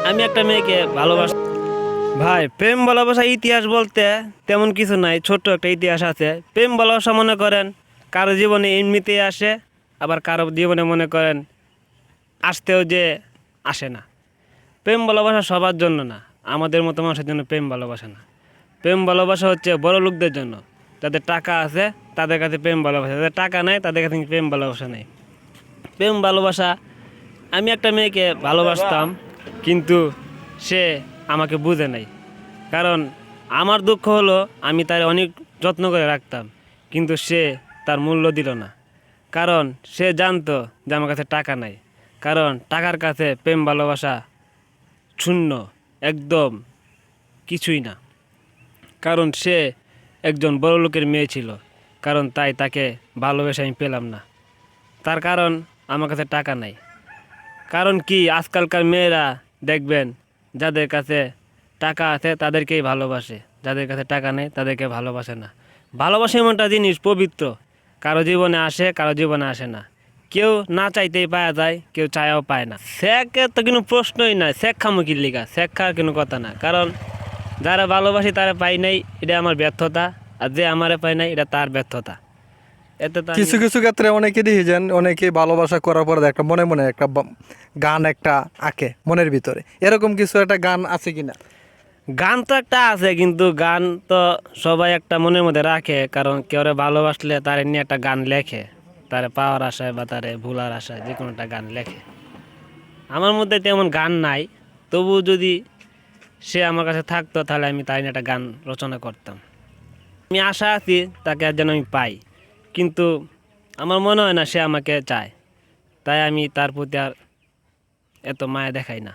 আমি একটা মেয়েকে ভালোবাস ভাই, প্রেম ভালোবাসা ইতিহাস বলতে তেমন কিছু নাই, ছোট্ট একটা ইতিহাস আছে। প্রেম ভালোবাসা মনে করেন কারো জীবনে এমনিতেই আসে, আবার কারো জীবনে মনে করেন আসতেও যে আসে না। প্রেম ভালোবাসা সবার জন্য না, আমাদের মতো মানুষের জন্য প্রেম ভালোবাসা না। প্রেম ভালোবাসা হচ্ছে বড় লোকদের জন্য, যাদের টাকা আছে তাদের কাছে প্রেম ভালোবাসা, যাদের টাকা নাই তাদের কাছে প্রেম ভালোবাসা নেই। প্রেম ভালোবাসা, আমি একটা মেয়েকে ভালোবাসতাম, কিন্তু সে আমাকে বুঝে নাই। কারণ আমার দুঃখ হলো আমি তার অনেক যত্ন করে রাখতাম, কিন্তু সে তার মূল্য দিল না। কারণ সে জানতো যে আমার কাছে টাকা নাই। কারণ টাকার কাছে প্রেম ভালোবাসা শূন্য, একদম কিছুই না। কারণ সে একজন বড় লোকের মেয়ে ছিল, কারণ তাই তাকে ভালোবেসে আমি পেলাম না। তার কারণ আমার কাছে টাকা নাই। কারণ কি, আজকালকার মেয়েরা দেখবেন যাদের কাছে টাকা আছে তাদেরকেই ভালোবাসে, যাদের কাছে টাকা নেই তাদেরকে ভালোবাসে না। ভালোবাসা এমনটা জিনিস পবিত্র, কারো জীবনে আসে কারো জীবনে আসে না। কেউ না চাইতেই পাওয়া যায়, কেউ চায়ও পায় না। শেখের তো কোনো প্রশ্নই নাই, শেখ খামো কি লিগা, শেখ খাওয়ার কোনো কথা না। কারণ যারা ভালোবাসি তারা পাই নাই, এটা আমার ব্যর্থতা। আর যে আমারে পায় নাই এটা তার ব্যর্থতা। এতে তো আমি কিছু কিছু ক্ষেত্রে অনেকে দেখেছেন, অনেকে ভালোবাসা করার পরে একটা মনে মনে একটা গান একটা আঁকে মনের ভিতরে, এরকম কিছু একটা গান আছে কিনা? গান তো একটা আছে, কিন্তু গান তো সবাই একটা মনের মধ্যে রাখে। কারণ কেউ ভালোবাসলে তার নিয়ে একটা গান লেখে, তারে পাওয়ার আশায় বা তারে ভুলার আশায় যে কোনো একটা গান লেখে। আমার মধ্যে তেমন গান নাই, তবু যদি সে আমার কাছে থাকতো তাহলে আমি তাই নিয়ে একটা গান রচনা করতাম। আমি আশা আছি তাকে আর যেন আমি পাই, কিন্তু আমার মনে হয় না সে আমাকে চায়। তাই আমি তার প্রতি আর এত মায়া দেখাই না।